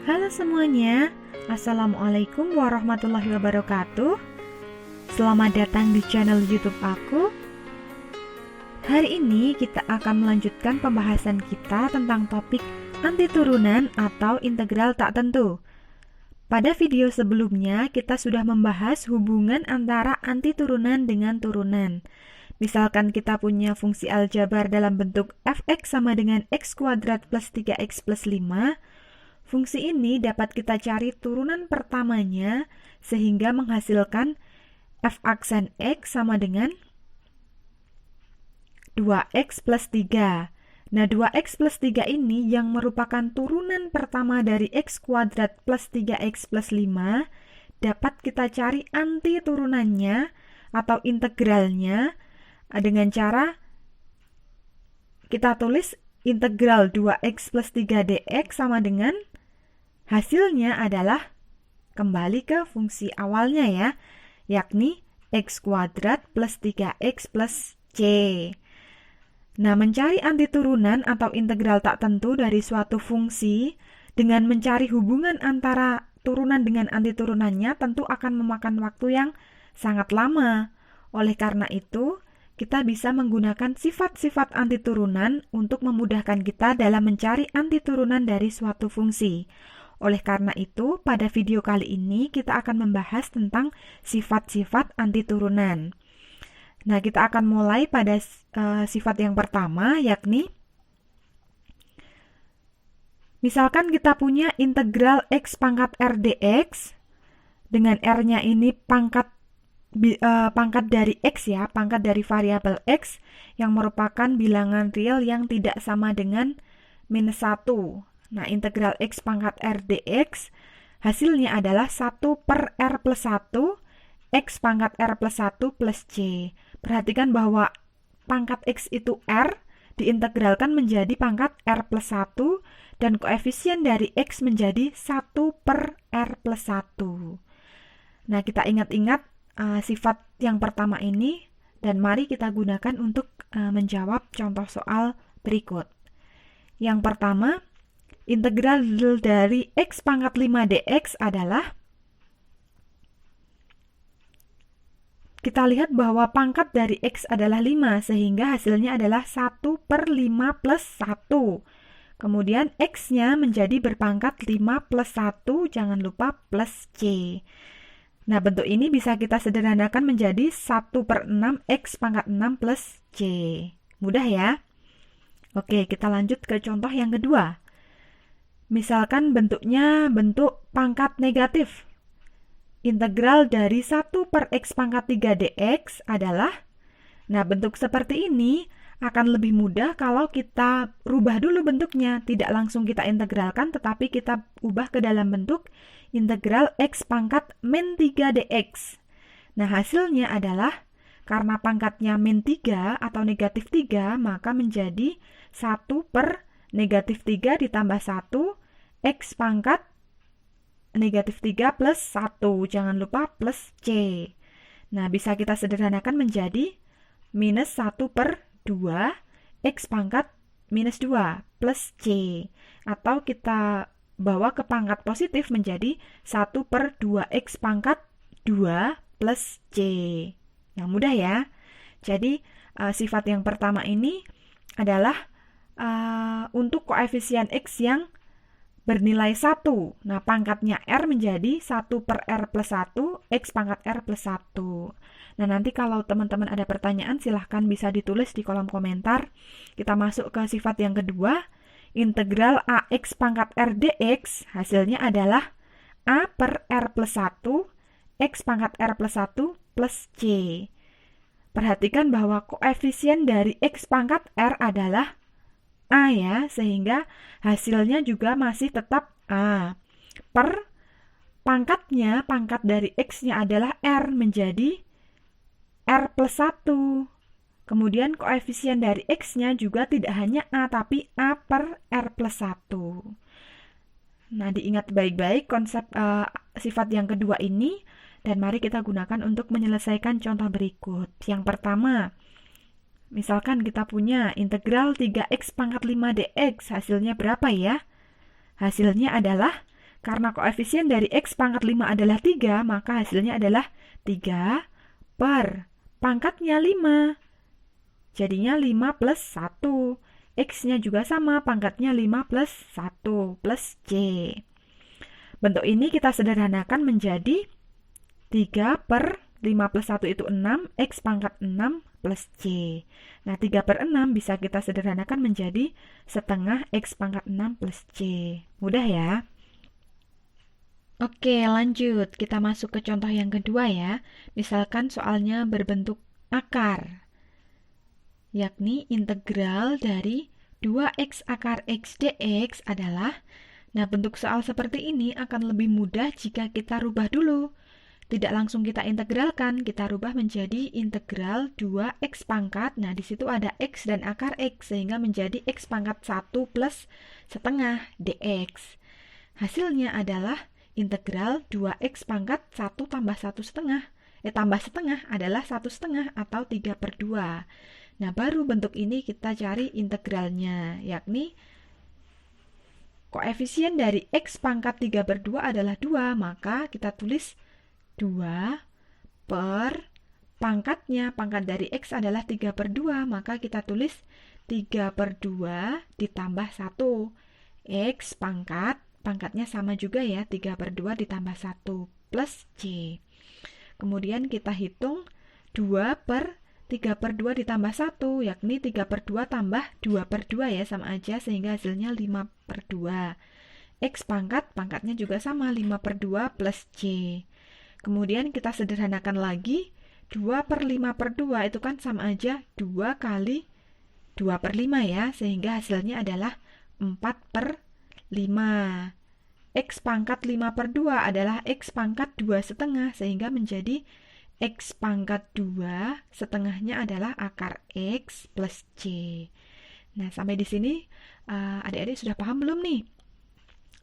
Halo semuanya, Assalamualaikum warahmatullahi wabarakatuh. Selamat datang di channel YouTube aku. Hari ini kita akan melanjutkan pembahasan kita tentang topik antiturunan atau integral tak tentu. Pada video sebelumnya kita sudah membahas hubungan antara antiturunan dengan turunan. Misalkan kita punya fungsi aljabar dalam bentuk fx sama dengan x kuadrat plus 3x plus 5. Fungsi ini dapat kita cari turunan pertamanya sehingga menghasilkan f aksen x sama dengan 2x plus 3. Nah, 2x plus 3 ini yang merupakan turunan pertama dari x kuadrat plus 3x plus 5 dapat kita cari anti turunannya atau integralnya dengan cara kita tulis integral 2x plus 3 dx sama dengan hasilnya adalah kembali ke fungsi awalnya ya, yakni x kuadrat plus 3x plus c. Nah, mencari antiturunan atau integral tak tentu dari suatu fungsi dengan mencari hubungan antara turunan dengan antiturunannya tentu akan memakan waktu yang sangat lama. Oleh karena itu, kita bisa menggunakan sifat-sifat antiturunan untuk memudahkan kita dalam mencari antiturunan dari suatu fungsi. Oleh karena itu, pada video kali ini kita akan membahas tentang sifat-sifat antiturunan. Nah, kita akan mulai pada sifat yang pertama, yakni misalkan kita punya integral x pangkat r dx, dengan r-nya ini pangkat dari x ya, pangkat dari variabel x yang merupakan bilangan real yang tidak sama dengan minus 1. Nah, integral x pangkat r dx hasilnya adalah 1 per r plus 1 x pangkat r plus 1 plus c. Perhatikan bahwa pangkat x itu r diintegralkan menjadi pangkat r plus 1 dan koefisien dari x menjadi 1 per r plus 1. Nah, kita ingat-ingat sifat yang pertama ini dan mari kita gunakan untuk menjawab contoh soal berikut. Yang pertama, integral dari x pangkat 5 dx adalah, kita lihat bahwa pangkat dari x adalah 5 sehingga hasilnya adalah 1 per 5 plus 1. Kemudian x-nya menjadi berpangkat 5 plus 1, jangan lupa plus c. Nah, bentuk ini bisa kita sederhanakan menjadi 1 per 6 x pangkat 6 plus c. Mudah ya? Oke, kita lanjut ke contoh yang kedua. Misalkan bentuknya bentuk pangkat negatif. Integral dari 1 per x pangkat 3 dx adalah, nah bentuk seperti ini akan lebih mudah kalau kita rubah dulu bentuknya. Tidak langsung kita integralkan, tetapi kita ubah ke dalam bentuk integral x pangkat min 3 dx. Nah, hasilnya adalah, karena pangkatnya min 3 atau negatif 3, maka menjadi 1 per negatif 3 ditambah 1 x pangkat negatif 3 plus 1. Jangan lupa plus c. Nah, bisa kita sederhanakan menjadi minus 1 per 2 x pangkat minus 2 plus c. Atau kita bawa ke pangkat positif menjadi 1 per 2x pangkat 2 plus c. Yang mudah ya. Jadi, sifat yang pertama ini adalah untuk koefisien x yang bernilai 1. Nah, pangkatnya r menjadi 1 per r plus 1, x pangkat r plus 1. Nah, nanti kalau teman-teman ada pertanyaan, silahkan bisa ditulis di kolom komentar. Kita masuk ke sifat yang kedua, integral ax pangkat r dx, hasilnya adalah a per r plus 1, x pangkat r plus 1 plus c. Perhatikan bahwa koefisien dari x pangkat r adalah a ya, sehingga hasilnya juga masih tetap a. Per pangkatnya, pangkat dari x-nya adalah r menjadi r plus 1. Kemudian koefisien dari x-nya juga tidak hanya a, tapi a per r plus 1. Nah, diingat baik-baik konsep sifat yang kedua ini, dan mari kita gunakan untuk menyelesaikan contoh berikut. Yang pertama, misalkan kita punya integral 3x pangkat 5 dx, hasilnya berapa ya? Hasilnya adalah Karena koefisien dari X pangkat 5 adalah 3, maka hasilnya adalah 3 per pangkatnya 5. Jadinya 5 plus 1. X-nya juga sama, pangkatnya 5 plus 1 plus C. Bentuk ini kita sederhanakan menjadi 3 per 5 plus 1 itu 6, X pangkat 6 plus C. Nah, 3 per 6 bisa kita sederhanakan menjadi setengah X pangkat 6 plus C. Mudah ya? Oke, lanjut. Kita masuk ke contoh yang kedua ya. Misalkan soalnya berbentuk akar, yakni integral dari 2x akar x dx adalah, nah bentuk soal seperti ini akan lebih mudah jika kita rubah dulu. Tidak langsung kita integralkan, kita rubah menjadi integral 2x pangkat. Nah, di situ ada x dan akar x, sehingga menjadi x pangkat 1 plus setengah dx. Hasilnya adalah integral 2x pangkat 1 tambah 1 setengah. Tambah setengah adalah 1 setengah atau 3 per 2. Nah, baru bentuk ini kita cari integralnya, yakni koefisien dari x pangkat 3 per 2 adalah 2, maka kita tulis 2 per pangkatnya, pangkat dari x adalah 3 per 2, maka kita tulis 3 per 2 ditambah 1. X pangkatnya sama juga ya, 3 per 2 ditambah 1 plus C. Kemudian kita hitung 2 per 3 per 2 ditambah 1, yakni 3 per 2 tambah 2 per 2 ya, sama aja, sehingga hasilnya 5 per 2. X pangkatnya juga sama, 5 per 2 plus C. Kemudian kita sederhanakan lagi, 2 per 5 per 2 itu kan sama aja 2 kali 2 per 5 ya, sehingga hasilnya adalah 4 per 5. X pangkat 5 per 2 adalah X pangkat 2 setengah, sehingga menjadi X pangkat 2 setengahnya adalah akar X plus C. Nah, sampai di sini adik-adik sudah paham belum nih?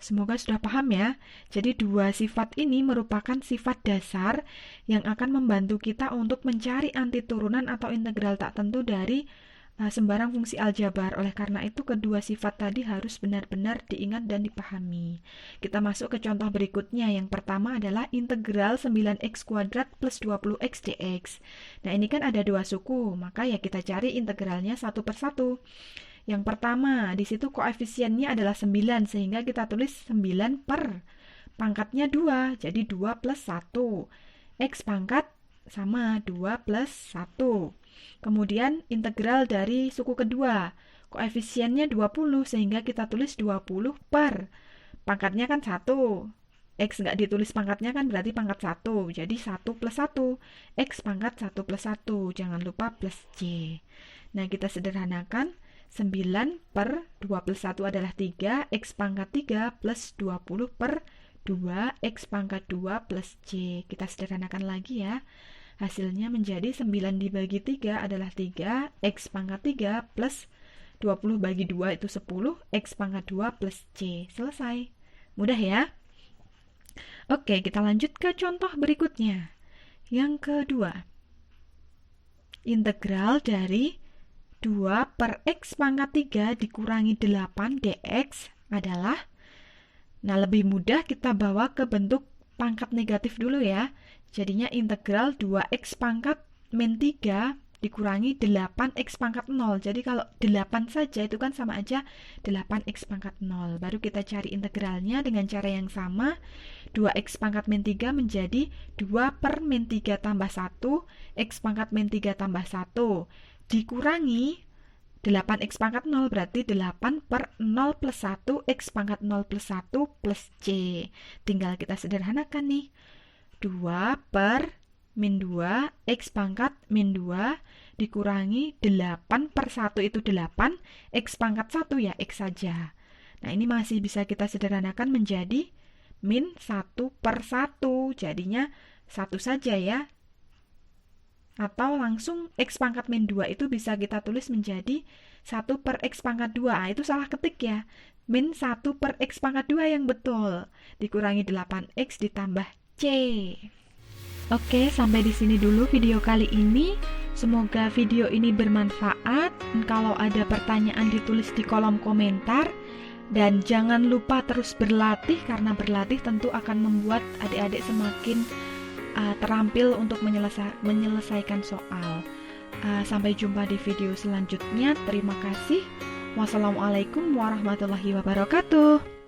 Semoga sudah paham ya. Jadi dua sifat ini merupakan sifat dasar yang akan membantu kita untuk mencari antiturunan atau integral tak tentu dari sembarang fungsi aljabar. Oleh karena itu, kedua sifat tadi harus benar-benar diingat dan dipahami. Kita masuk ke contoh berikutnya. Yang pertama adalah integral 9x kuadrat plus 20x dx. Nah, ini kan ada dua suku, maka ya kita cari integralnya satu per satu. Yang pertama, di situ koefisiennya adalah 9, sehingga kita tulis 9 per pangkatnya 2, jadi 2 plus 1. X pangkat sama 2 plus 1. Kemudian integral dari suku kedua, koefisiennya 20, sehingga kita tulis 20 per pangkatnya kan 1. X nggak ditulis pangkatnya kan berarti pangkat 1, jadi 1 plus 1. X pangkat 1 plus 1, jangan lupa plus C. Nah, kita sederhanakan, 9 per 2 plus 1 adalah 3, X pangkat 3 plus 20 per 2, X pangkat 2 plus C. Kita sederhanakan lagi ya. Hasilnya menjadi 9 dibagi 3 adalah 3, X pangkat 3 plus 20 bagi 2 itu 10, X pangkat 2 plus C. Selesai. Mudah ya? Oke, kita lanjut ke contoh berikutnya. Yang kedua, integral dari 2 per X pangkat 3 dikurangi 8 dx adalah, nah lebih mudah kita bawa ke bentuk pangkat negatif dulu ya. Jadinya integral 2x pangkat min 3 dikurangi 8x pangkat 0. Jadi kalau 8 saja itu kan sama aja 8x pangkat 0. Baru kita cari integralnya dengan cara yang sama. 2x pangkat min 3 menjadi 2 per min 3 tambah 1, x pangkat min 3 tambah 1. Dikurangi 8x pangkat 0 berarti 8 per 0 plus 1, x pangkat 0 plus 1 plus C. Tinggal kita sederhanakan nih. 2 per min 2, x pangkat min 2, dikurangi 8 per 1 itu 8, x pangkat 1 ya x saja. Nah, ini masih bisa kita sederhanakan menjadi min 1 per 1, jadinya 1 saja ya. Atau langsung x pangkat min 2 itu bisa kita tulis menjadi 1 per x pangkat 2. Nah, itu salah ketik ya. Min 1 per x pangkat 2 yang betul. Dikurangi 8x ditambah C. Oke, sampai di sini dulu video kali ini. Semoga video ini bermanfaat. Kalau ada pertanyaan ditulis di kolom komentar. Dan jangan lupa terus berlatih, karena berlatih tentu akan membuat adik-adik semakin terampil untuk menyelesaikan soal. Sampai jumpa di video selanjutnya. Terima kasih. Wassalamualaikum warahmatullahi wabarakatuh.